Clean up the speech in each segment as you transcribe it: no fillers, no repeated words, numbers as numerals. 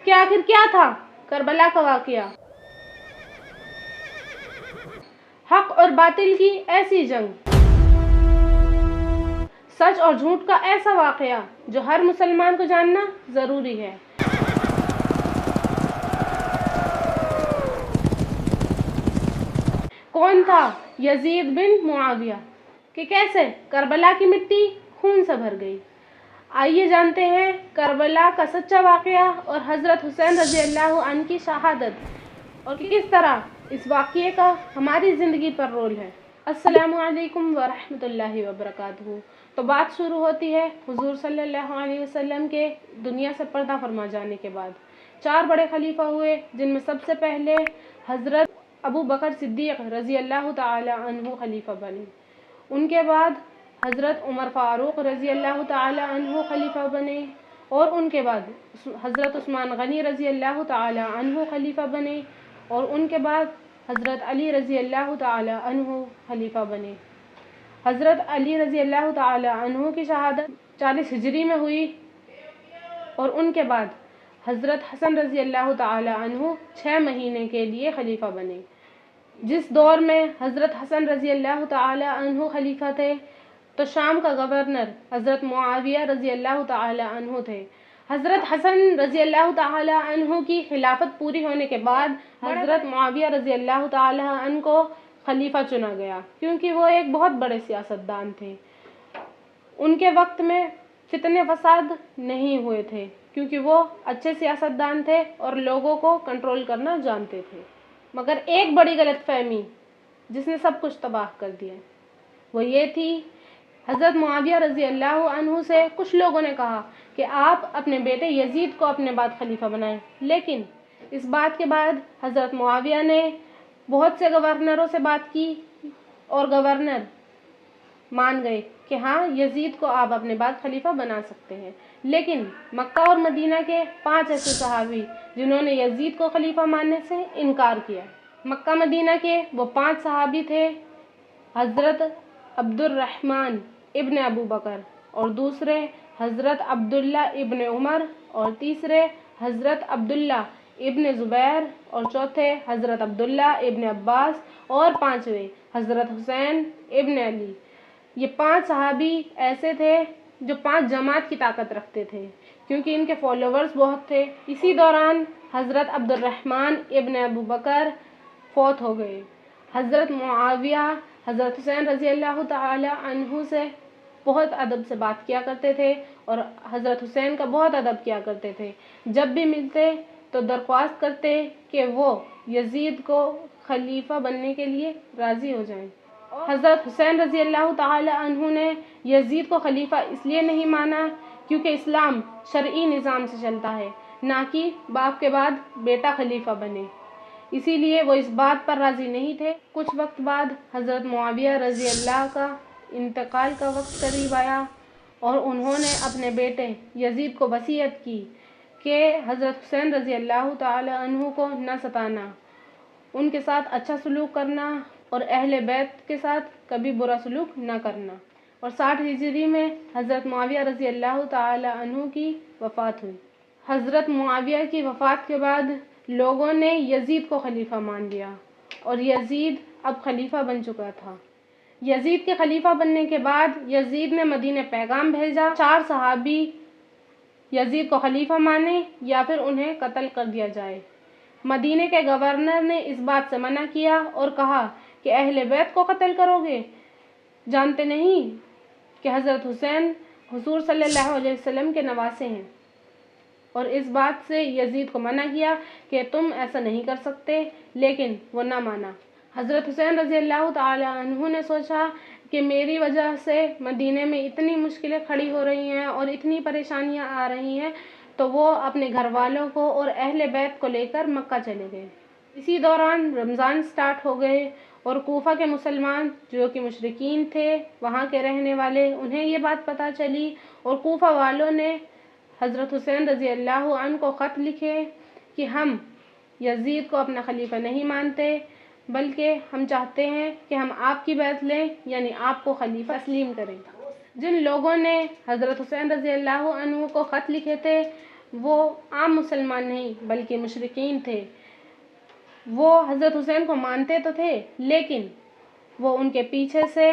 کہ آخر کیا تھا کربلا کا واقعہ؟ حق اور باطل کی ایسی جنگ، سچ اور جھوٹ کا ایسا واقعہ جو ہر مسلمان کو جاننا ضروری ہے۔ کون تھا یزید بن معاویہ کہ کیسے کربلا کی مٹی خون سے بھر گئی؟ آئیے جانتے ہیں کربلا کا سچا واقعہ اور حضرت حسین رضی اللہ عنہ کی شہادت، اور کس طرح اس واقعے کا ہماری زندگی پر رول ہے۔ السلام علیکم ورحمۃ اللہ وبرکاتہ۔ تو بات شروع ہوتی ہے حضور صلی اللہ علیہ وسلم کے دنیا سے پردہ فرما جانے کے بعد۔ 4 بڑے خلیفہ ہوئے، جن میں سب سے پہلے حضرت ابو بکر صدیق رضی اللہ تعالی عنہ خلیفہ بنے۔ ان کے بعد حضرت عمر فاروق رضی اللہ تعالی عنہ خلیفہ بنے، اور ان کے بعد حضرت عثمان غنی رضی اللہ تعالی عنہ خلیفہ بنے، اور ان کے بعد حضرت علی رضی اللہ تعالی عنہ خلیفہ بنے۔ حضرت علی رضی اللہ تعالی عنہ کی شہادت 40 ہجری میں ہوئی، اور ان کے بعد حضرت حسن رضی اللہ تعالی عنہ 6 مہینے کے لیے خلیفہ بنے۔ جس دور میں حضرت حسن رضی اللہ تعالی عنہ خلیفہ تھے تو شام کا گورنر حضرت معاویہ رضی اللہ تعالی عنہ تھے۔ حضرت حسن رضی اللہ تعالی عنہ کی خلافت پوری ہونے کے بعد حضرت معاویہ رضی اللہ تعالی عنہ کو خلیفہ چنا گیا، کیونکہ وہ ایک بہت بڑے سیاستدان تھے۔ ان کے وقت میں فتنے فساد نہیں ہوئے تھے، کیونکہ وہ اچھے سیاستدان تھے اور لوگوں کو کنٹرول کرنا جانتے تھے۔ مگر ایک بڑی غلط فہمی جس نے سب کچھ تباہ کر دیا، وہ یہ تھی، حضرت معاویہ رضی اللہ عنہ سے کچھ لوگوں نے کہا کہ آپ اپنے بیٹے یزید کو اپنے بعد خلیفہ بنائیں، لیکن اس بات کے بعد حضرت معاویہ نے بہت سے گورنروں سے بات کی، اور گورنر مان گئے کہ ہاں یزید کو آپ اپنے بعد خلیفہ بنا سکتے ہیں۔ لیکن مکہ اور مدینہ کے 5 ایسے صحابی جنہوں نے یزید کو خلیفہ ماننے سے انکار کیا۔ مکہ مدینہ کے وہ 5 صحابی تھے، حضرت عبد الرحمن ابن ابو بکر، اور دوسرے حضرت عبداللہ ابن عمر، اور تیسرے حضرت عبداللہ ابن زبیر، اور چوتھے حضرت عبداللہ ابن عباس، اور 5ویں حضرت حسین ابن علی۔ یہ 5 صحابی ایسے تھے جو 5 جماعت کی طاقت رکھتے تھے، کیونکہ ان کے فالوورز بہت تھے۔ اسی دوران حضرت عبد الرحمن ابن ابو بکر فوت ہو گئے۔ حضرت معاویہ حضرت حسین رضی اللہ تعالی عنہ سے بہت ادب سے بات کیا کرتے تھے، اور حضرت حسین کا بہت ادب کیا کرتے تھے۔ جب بھی ملتے تو درخواست کرتے کہ وہ یزید کو خلیفہ بننے کے لیے راضی ہو جائیں۔ حضرت حسین رضی اللہ تعالی عنہ نے یزید کو خلیفہ اس لیے نہیں مانا کیونکہ اسلام شرعی نظام سے چلتا ہے، نہ کہ باپ کے بعد بیٹا خلیفہ بنے، اسی لیے وہ اس بات پر راضی نہیں تھے۔ کچھ وقت بعد حضرت معاویہ رضی اللہ کا انتقال کا وقت قریب آیا، اور انہوں نے اپنے بیٹے یزید کو وصیت کی کہ حضرت حسین رضی اللہ تعالی عنہ کو نہ ستانا، ان کے ساتھ اچھا سلوک کرنا، اور اہل بیت کے ساتھ کبھی برا سلوک نہ کرنا۔ اور 60 ہجری میں حضرت معاویہ رضی اللہ تعالی عنہ کی وفات ہوئی۔ حضرت معاویہ کی وفات کے بعد لوگوں نے یزید کو خلیفہ مان لیا، اور یزید اب خلیفہ بن چکا تھا۔ یزید کے خلیفہ بننے کے بعد یزید نے مدینہ پیغام بھیجا 4 صحابی یزید کو خلیفہ مانے یا پھر انہیں قتل کر دیا جائے۔ مدینہ کے گورنر نے اس بات سے منع کیا اور کہا کہ اہل بیت کو قتل کرو گے، جانتے نہیں کہ حضرت حسین حضور صلی اللہ علیہ وسلم کے نواسے ہیں، اور اس بات سے یزید کو منع کیا کہ تم ایسا نہیں کر سکتے، لیکن وہ نہ مانا۔ حضرت حسین رضی اللہ تعالی عنہ نے سوچا کہ میری وجہ سے مدینہ میں اتنی مشکلیں کھڑی ہو رہی ہیں اور اتنی پریشانیاں آ رہی ہیں، تو وہ اپنے گھر والوں کو اور اہل بیت کو لے کر مکہ چلے گئے۔ اسی دوران رمضان سٹارٹ ہو گئے، اور کوفہ کے مسلمان جو کہ مشرکین تھے، وہاں کے رہنے والے، انہیں یہ بات پتہ چلی، اور کوفہ والوں نے حضرت حسین رضی اللہ عنہ کو خط لکھے کہ ہم یزید کو اپنا خلیفہ نہیں مانتے، بلکہ ہم چاہتے ہیں کہ ہم آپ کی بیعت لیں، یعنی آپ کو خلیفہ تسلیم کریں۔ جن لوگوں نے حضرت حسین رضی اللہ عنہ کو خط لکھے تھے وہ عام مسلمان نہیں بلکہ مشرکین تھے۔ وہ حضرت حسین کو مانتے تو تھے لیکن وہ ان کے پیچھے سے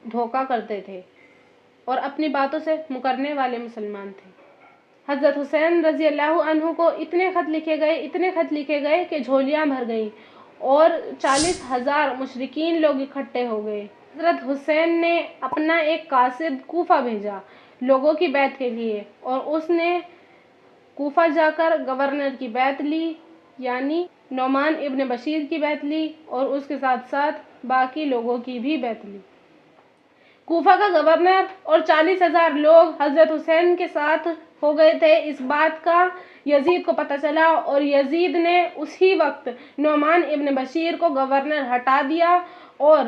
دھوکہ کرتے تھے اور اپنی باتوں سے مکرنے والے مسلمان تھے۔ حضرت حسین رضی اللہ عنہ کو اتنے خط لکھے گئے کہ جھولیاں بھر گئیں اور 40,000 مشرکین لوگ اکٹھے ہو گئے۔ حضرت حسین نے اپنا ایک قاصد کوفہ بھیجا لوگوں کی بیعت کے لیے، اور اس نے کوفہ جا کر گورنر کی بیعت لی، یعنی نعمان ابن بشیر کی بیعت لی، اور اس کے ساتھ ساتھ باقی لوگوں کی بھی بیعت لی۔ کوفہ کا گورنر اور 40,000 لوگ حضرت حسین کے ساتھ ہو گئے تھے۔ اس بات کا یزید کو پتہ چلا اور یزید نے اسی وقت نعمان ابن بشیر کو گورنر ہٹا دیا اور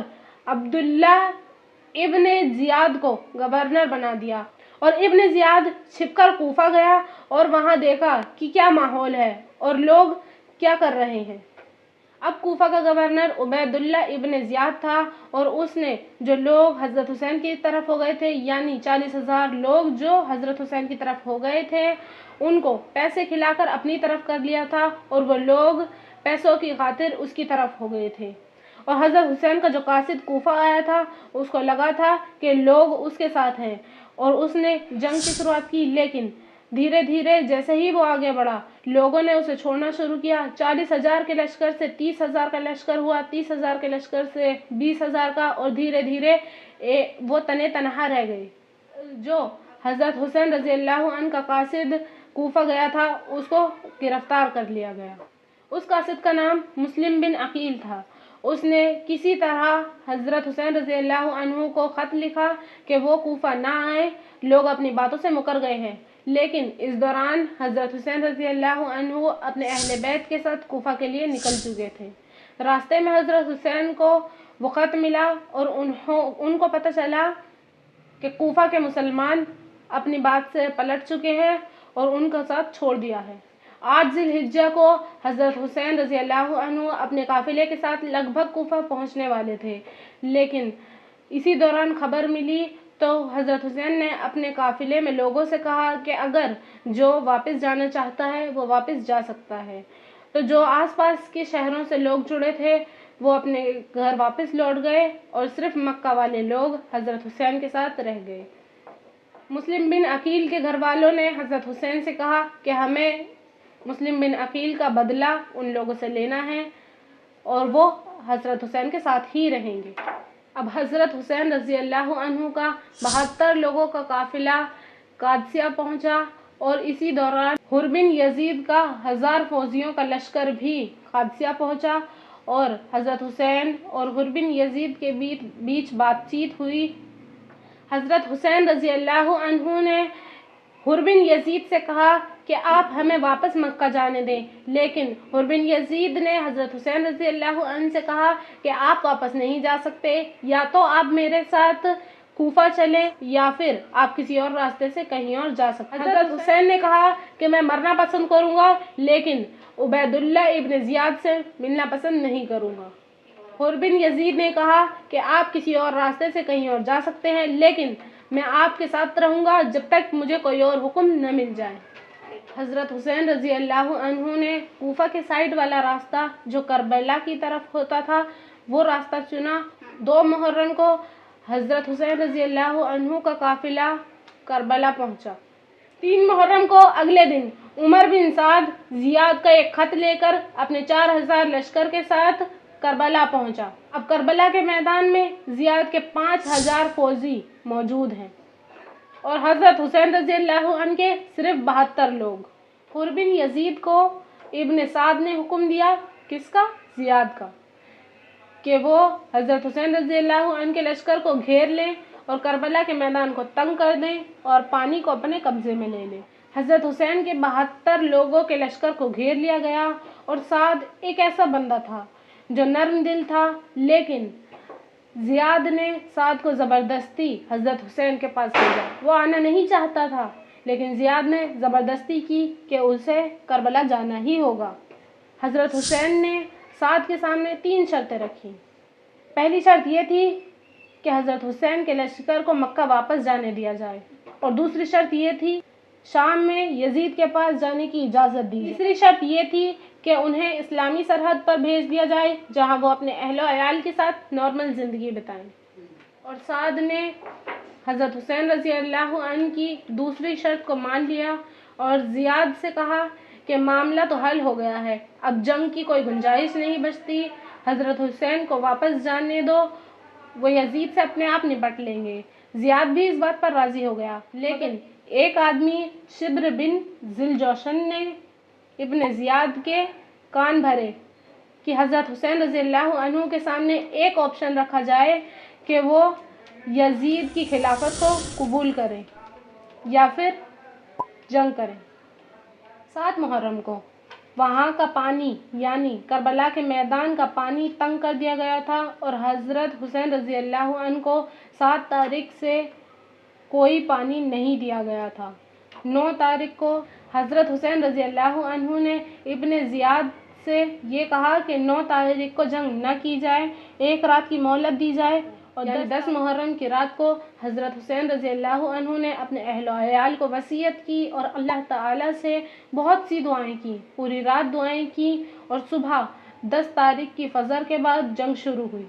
عبداللہ ابن زیاد کو گورنر بنا دیا، اور ابن زیاد چھپ کر کوفہ گیا اور وہاں دیکھا کہ کیا ماحول ہے اور لوگ کیا کر رہے ہیں۔ اب کوفہ کا گورنر عبیداللہ ابن زیاد تھا اور اس نے جو لوگ حضرت حسین کی طرف ہو گئے تھے، یعنی 40,000 لوگ جو حضرت حسین کی طرف ہو گئے تھے، ان کو پیسے کھلا کر اپنی طرف کر لیا تھا، اور وہ لوگ پیسوں کی خاطر اس کی طرف ہو گئے تھے۔ اور حضرت حسین کا جو قاصد کوفہ آیا تھا، اس کو لگا تھا کہ لوگ اس کے ساتھ ہیں اور اس نے جنگ کی شروعات کی، لیکن دھیرے دھیرے جیسے ہی وہ آگے بڑھا لوگوں نے اسے چھوڑنا شروع کیا۔ 40,000 کے لشکر سے 30,000 کا لشکر ہوا، 30,000 کے لشکر سے 20,000 کا، اور دھیرے دھیرے وہ تنے تنہا رہ گئے۔ جو حضرت حسین رضی اللہ عنہ کا قاصد کوفہ گیا تھا اس کو گرفتار کر لیا گیا۔ اس قاصد کا نام مسلم بن عقیل تھا۔ اس نے کسی طرح حضرت حسین رضی اللہ عنہ کو خط لکھا کہ وہ کوفہ نہ آئیں، لوگ اپنی باتوں سے مکر گئے ہیں، لیکن اس دوران حضرت حسین رضی اللہ عنہ اپنے اہل بیت کے ساتھ کوفہ کے لیے نکل چکے تھے۔ راستے میں حضرت حسین کو وہ خط ملا اور ان کو پتہ چلا کہ کوفہ کے مسلمان اپنی بات سے پلٹ چکے ہیں اور ان کا ساتھ چھوڑ دیا ہے۔ 8 ذی الحجہ کو حضرت حسین رضی اللہ عنہ اپنے قافلے کے ساتھ لگ بھگ کوفہ پہنچنے والے تھے، لیکن اسی دوران خبر ملی تو حضرت حسین نے اپنے قافلے میں لوگوں سے کہا کہ اگر جو واپس جانا چاہتا ہے وہ واپس جا سکتا ہے۔ تو جو آس پاس کے شہروں سے لوگ جڑے تھے وہ اپنے گھر واپس لوٹ گئے اور صرف مکہ والے لوگ حضرت حسین کے ساتھ رہ گئے۔ مسلم بن عقیل کے گھر والوں نے حضرت حسین سے کہا کہ ہمیں مسلم بن عقیل کا بدلہ ان لوگوں سے لینا ہے اور وہ حضرت حسین کے ساتھ ہی رہیں گے۔ اب حضرت حسین رضی اللہ عنہ کا 72 لوگوں کا قافلہ قادسیہ پہنچا، اور اسی دوران حر بن یزید کا 1000 فوجیوں کا لشکر بھی قادسیہ پہنچا، اور حضرت حسین اور حر بن یزید کے بیچ بات چیت ہوئی۔ حضرت حسین رضی اللہ عنہ نے حر بن یزید سے کہا کہ آپ ہمیں واپس مکہ جانے دیں، لیکن حر بن یزید نے حضرت حسین رضی اللہ عنہ سے کہا کہ آپ واپس نہیں جا سکتے، یا تو آپ میرے ساتھ کوفہ چلیں یا پھر آپ کسی اور راستے سے کہیں اور جا سکتے ہیں۔ حضرت حسین نے کہا کہ میں مرنا پسند کروں گا لیکن عبیداللہ ابن زیاد سے ملنا پسند نہیں کروں گا۔ حر بن یزید نے کہا کہ آپ کسی اور راستے سے کہیں اور جا سکتے ہیں، لیکن میں آپ کے ساتھ رہوں گا جب تک مجھے کوئی اور حکم نہ مل جائے۔ حضرت حسین رضی اللہ عنہ نے کوفہ کے سائیڈ والا راستہ جو کربلا کی طرف ہوتا تھا وہ راستہ چنا۔ 2 محرم کو حضرت حسین رضی اللہ عنہ کا قافلہ کربلا پہنچا۔ 3 محرم کو اگلے دن عمر بن سعد زیاد کا ایک خط لے کر اپنے 4000 لشکر کے ساتھ کربلا پہنچا۔ اب کربلا کے میدان میں زیاد کے 5000 فوجی موجود ہیں اور حضرت حسین رضی اللہ عنہ کے صرف 72 لوگ۔ حر بن یزید کو ابن سعد نے حکم دیا، کس کا؟ زیاد کا، کہ وہ حضرت حسین رضی اللہ عنہ کے لشکر کو گھیر لیں اور کربلا کے میدان کو تنگ کر دیں اور پانی کو اپنے قبضے میں لے لیں۔ حضرت حسین کے 72 لوگوں کے لشکر کو گھیر لیا گیا، اور سعد ایک ایسا بندہ تھا جو نرم دل تھا، لیکن زیاد نے سعد کو زبردستی حضرت حسین کے پاس بھیجا۔ وہ آنا نہیں چاہتا تھا لیکن زیاد نے زبردستی کی کہ اسے کربلا جانا ہی ہوگا۔ حضرت حسین نے سعد کے سامنے 3 شرطیں رکھی۔ پہلی شرط یہ تھی کہ حضرت حسین کے لشکر کو مکہ واپس جانے دیا جائے، اور دوسری شرط یہ تھی شام میں یزید کے پاس جانے کی اجازت دی۔ تیسری شرط یہ تھی کہ انہیں اسلامی سرحد پر بھیج دیا جائے جہاں وہ اپنے اہل و عیال کے ساتھ نارمل زندگی بتائیں۔ اور سعد نے حضرت حسین رضی اللہ عنہ کی دوسری شرط کو مان لیا اور زیاد سے کہا کہ معاملہ تو حل ہو گیا ہے، اب جنگ کی کوئی گنجائش نہیں بچتی، حضرت حسین کو واپس جانے دو، وہ یزید سے اپنے آپ نپٹ لیں گے۔ زیاد بھی اس بات پر راضی ہو گیا، لیکن ایک آدمی شبر بن ذوالجوشن نے ابن زیاد کے کان بھرے کہ حضرت حسین رضی اللہ عنہ کے سامنے ایک آپشن رکھا جائے کہ وہ یزید کی خلافت کو قبول کریں یا پھر جنگ کریں۔ 7 محرم کو وہاں کا پانی یعنی کربلا کے میدان کا پانی تنگ کر دیا گیا تھا اور حضرت حسین رضی اللہ عنہ کو 7 تاریخ سے کوئی پانی نہیں دیا گیا تھا۔ 9 تاریخ کو حضرت حسین رضی اللہ عنہ نے ابن زیاد سے یہ کہا کہ 9 تاریخ کو جنگ نہ کی جائے، ایک رات کی مہلت دی جائے، اور 10 محرم کی رات کو حضرت حسین رضی اللہ عنہ نے اپنے اہل و عیال کو وصیت کی اور اللہ تعالیٰ سے بہت سی دعائیں کی، پوری رات دعائیں کی، اور صبح 10 تاریخ کی فجر کے بعد جنگ شروع ہوئی۔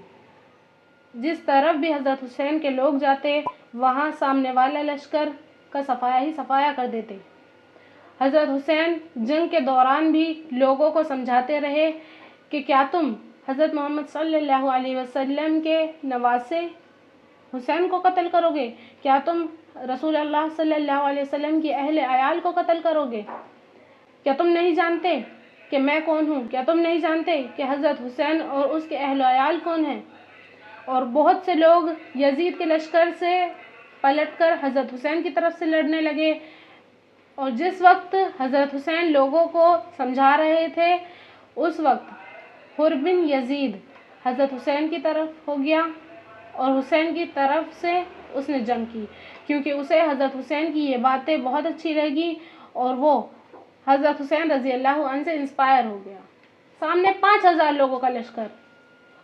جس طرف بھی حضرت حسین کے لوگ جاتے وہاں سامنے والا لشکر کا صفایا ہی صفایا کر دیتے۔ حضرت حسین جنگ کے دوران بھی لوگوں کو سمجھاتے رہے کہ کیا تم حضرت محمد صلی اللہ علیہ وسلم کے نواسے حسین کو قتل کرو گے؟ کیا تم رسول اللہ صلی اللہ علیہ وسلم کی اہل عیال کو قتل کرو گے؟ کیا تم نہیں جانتے کہ میں کون ہوں؟ کیا تم نہیں جانتے کہ حضرت حسین اور اس کے اہل عیال کون ہیں؟ اور بہت سے لوگ یزید کے لشکر سے پلٹ کر حضرت حسین کی طرف سے لڑنے لگے، اور جس وقت حضرت حسین لوگوں کو سمجھا رہے تھے اس وقت حر بن یزید حضرت حسین کی طرف ہو گیا اور حسین کی طرف سے اس نے جنگ کی، کیونکہ اسے حضرت حسین کی یہ باتیں بہت اچھی لگی اور وہ حضرت حسین رضی اللہ عنہ سے انسپائر ہو گیا۔ سامنے 5000 لوگوں کا لشکر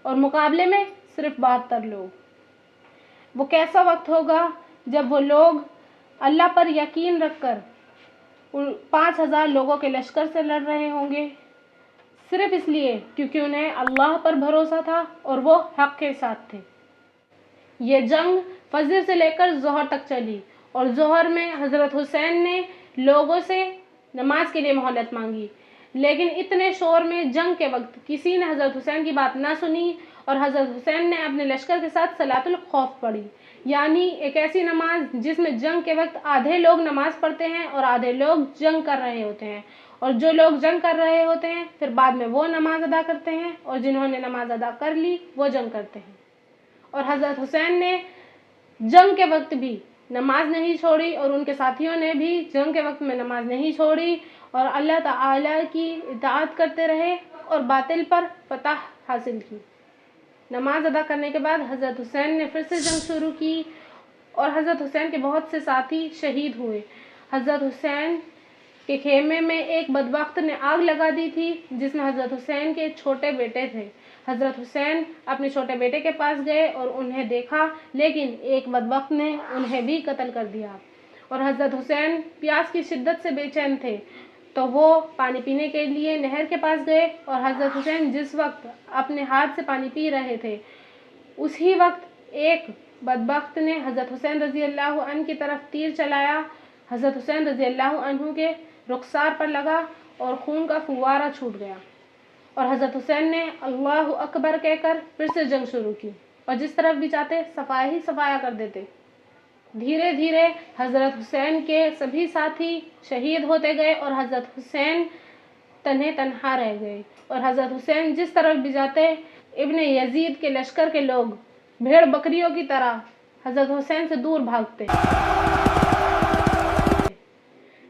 اور مقابلے میں صرف 72 لوگ۔ وہ کیسا وقت ہوگا جب وہ لوگ اللہ پر یقین رکھ کر 5000 لوگوں کے لشکر سے لڑ رہے ہوں گے، صرف اس لیے کیونکہ انہیں اللہ پر بھروسہ تھا اور وہ حق کے ساتھ تھے۔ یہ جنگ فجر سے لے کر ظہر تک چلی، اور ظہر میں حضرت حسین نے لوگوں سے نماز کے لیے مہلت مانگی، لیکن اتنے شور میں جنگ کے وقت کسی نے حضرت حسین کی بات نہ سنی اور حضرت حسین نے اپنے لشکر کے ساتھ صلاۃ الخوف پڑھی، یعنی ایک ایسی نماز جس میں جنگ کے وقت آدھے لوگ نماز پڑھتے ہیں اور آدھے لوگ جنگ کر رہے ہوتے ہیں، اور جو لوگ جنگ کر رہے ہوتے ہیں پھر بعد میں وہ نماز ادا کرتے ہیں، اور جنہوں نے نماز ادا کر لی وہ جنگ کرتے ہیں۔ اور حضرت حسین نے جنگ کے وقت بھی نماز نہیں چھوڑی اور ان کے ساتھیوں نے بھی جنگ کے وقت میں نماز نہیں چھوڑی، اور اللہ تعالیٰ کی اطاعت کرتے رہے اور باطل پر فتح حاصل کی۔ نماز ادا کرنے کے بعد حضرت حسین نے پھر سے جنگ شروع کی اور حضرت حسین کے بہت سے ساتھی شہید ہوئے۔ حضرت حسین کے خیمے میں ایک بدبخت نے آگ لگا دی تھی جس میں حضرت حسین کے چھوٹے بیٹے تھے۔ حضرت حسین اپنے چھوٹے بیٹے کے پاس گئے اور انہیں دیکھا، لیکن ایک بدبخت نے انہیں بھی قتل کر دیا، اور حضرت حسین پیاس کی شدت سے بے چین تھے تو وہ پانی پینے کے لیے نہر کے پاس گئے، اور حضرت حسین جس وقت اپنے ہاتھ سے پانی پی رہے تھے اسی وقت ایک بدبخت نے حضرت حسین رضی اللہ عنہ کی طرف تیر چلایا۔ حضرت حسین رضی اللہ عنہ کے رخسار پر لگا اور خون کا فوارہ چھوٹ گیا، اور حضرت حسین نے اللہ اکبر کہہ کر پھر سے جنگ شروع کی، اور جس طرف بھی جاتے صفایا ہی صفایا کر دیتے۔ دھیرے دھیرے حضرت حسین کے سبھی ساتھی شہید ہوتے گئے اور حضرت حسین تنہے تنہا رہ گئے، اور حضرت حسین جس طرف بھی جاتے ابن یزید کے لشکر کے لوگ بھیڑ بکریوں کی طرح حضرت حسین سے دور بھاگتے۔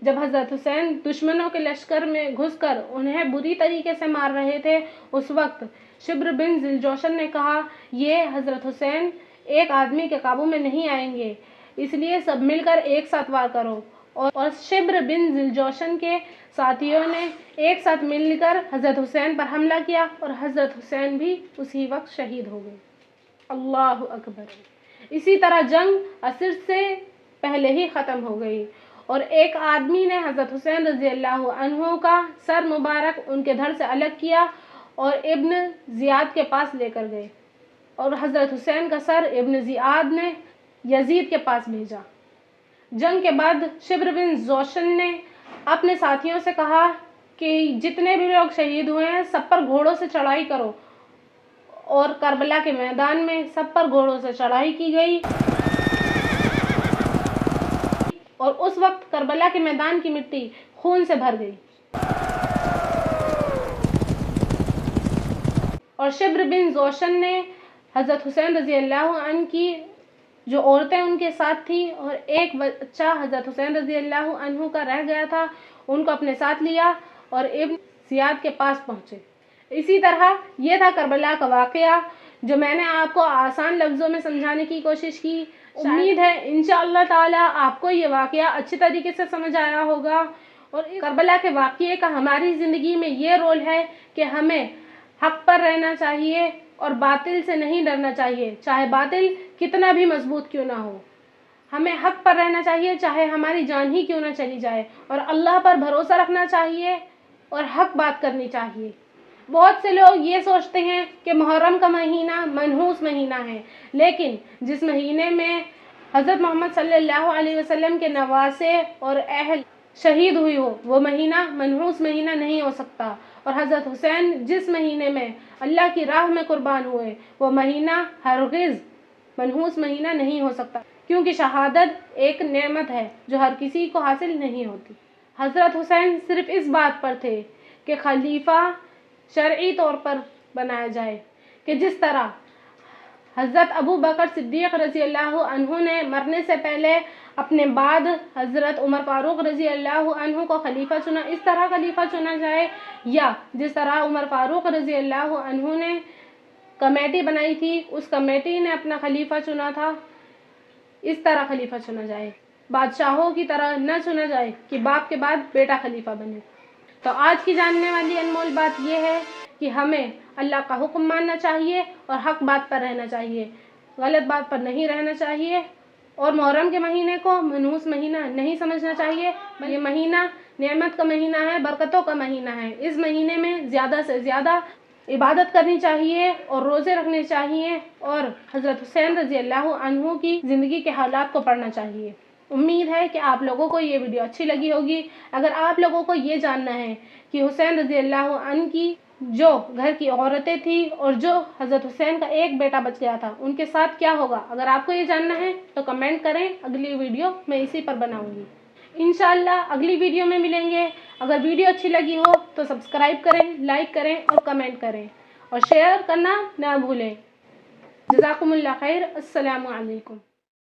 جب حضرت حسین دشمنوں کے لشکر میں گھس کر انہیں بری طریقے سے مار رہے تھے اس وقت شبر بن ذوالجوشن نے کہا، یہ حضرت حسین ایک آدمی کے قابو میں نہیں آئیں گے، اس لیے سب مل کر ایک ساتھ وار کرو، اور شبر بن ذوالجوشن کے ساتھیوں نے ایک ساتھ مل کر حضرت حسین پر حملہ کیا اور حضرت حسین بھی اسی وقت شہید ہو گئے۔ اللہ اکبر۔ اسی طرح جنگ عصر سے پہلے ہی ختم ہو گئی، اور ایک آدمی نے حضرت حسین رضی اللہ عنہ کا سر مبارک ان کے دھڑ سے الگ کیا اور ابن زیاد کے پاس لے کر گئے، اور حضرت حسین کا سر ابن زیاد نے یزید کے پاس بھیجا۔ جنگ کے بعد شبر بن زوشن نے اپنے ساتھیوں سے کہا کہ جتنے بھی لوگ شہید ہوئے ہیں سب پر گھوڑوں سے چڑھائی کرو، اور کربلا کے میدان میں سب پر گھوڑوں سے چڑھائی کی گئی، اور اس وقت کربلا کے میدان کی مٹی خون سے بھر گئی۔ اور شبر بن زوشن نے حضرت حسین رضی اللہ عنہ کی جو عورتیں ان کے ساتھ تھیں اور ایک بچہ حضرت حسین رضی اللہ عنہ کا رہ گیا تھا، ان کو اپنے ساتھ لیا اور ابن زیاد کے پاس پہنچے۔ اسی طرح یہ تھا کربلا کا واقعہ جو میں نے آپ کو آسان لفظوں میں سمجھانے کی کوشش کی۔ امید ہے انشاءاللہ تعالی آپ کو یہ واقعہ اچھی طریقے سے سمجھ آیا ہوگا، اور کربلا کے واقعے کا ہماری زندگی میں یہ رول ہے کہ ہمیں حق پر رہنا چاہیے اور باطل سے نہیں ڈرنا چاہیے، چاہے باطل کتنا بھی مضبوط کیوں نہ ہو۔ ہمیں حق پر رہنا چاہیے چاہے ہماری جان ہی کیوں نہ چلی جائے، اور اللہ پر بھروسہ رکھنا چاہیے اور حق بات کرنی چاہیے۔ بہت سے لوگ یہ سوچتے ہیں کہ محرم کا مہینہ منحوس مہینہ ہے، لیکن جس مہینے میں حضرت محمد صلی اللہ علیہ وسلم کے نواسے اور اہل شہید ہوئی ہو وہ مہینہ منحوس مہینہ نہیں ہو سکتا، اور حضرت حسین جس مہینے میں اللہ کی راہ میں قربان ہوئے وہ مہینہ ہرگز منحوس مہینہ نہیں ہو سکتا، کیونکہ شہادت ایک نعمت ہے جو ہر کسی کو حاصل نہیں ہوتی۔ حضرت حسین صرف اس بات پر تھے کہ خلیفہ شرعی طور پر بنایا جائے، کہ جس طرح حضرت ابو بکر صدیق رضی اللہ عنہ نے مرنے سے پہلے اپنے بعد حضرت عمر فاروق رضی اللہ عنہ کو خلیفہ چنا، اس طرح خلیفہ چنا جائے، یا جس طرح عمر فاروق رضی اللہ عنہ نے کمیٹی بنائی تھی اس کمیٹی نے اپنا خلیفہ چنا تھا، اس طرح خلیفہ چنا جائے۔ بادشاہوں کی طرح نہ چنا جائے کہ باپ کے بعد بیٹا خلیفہ بنے۔ تو آج کی جاننے والی انمول بات یہ ہے کہ ہمیں اللہ کا حکم ماننا چاہیے اور حق بات پر رہنا چاہیے، غلط بات پر نہیں رہنا چاہیے، اور محرم کے مہینے کو منحوس مہینہ نہیں سمجھنا چاہیے۔ یہ مہینہ نعمت کا مہینہ ہے، برکتوں کا مہینہ ہے۔ اس مہینے میں زیادہ سے زیادہ عبادت کرنی چاہیے اور روزے رکھنے چاہیے، اور حضرت حسین رضی اللہ عنہ کی زندگی کے حالات کو پڑھنا چاہیے۔ امید ہے کہ آپ لوگوں کو یہ ویڈیو اچھی لگی ہوگی۔ اگر آپ لوگوں کو یہ جاننا ہے کہ حسین رضی اللہ عنہ کی جو گھر کی عورتیں تھیں اور جو حضرت حسین کا ایک بیٹا بچ گیا تھا ان کے ساتھ کیا ہوگا، اگر آپ کو یہ جاننا ہے تو کمنٹ کریں، اگلی ویڈیو میں اسی پر بناؤں گی۔ انشاءاللہ اگلی ویڈیو میں ملیں گے۔ اگر ویڈیو اچھی لگی ہو تو سبسکرائب کریں، لائک کریں اور کمنٹ کریں، اور شیئر کرنا نہ بھولیں۔ جزاکم اللہ خیر۔ السلام علیکم۔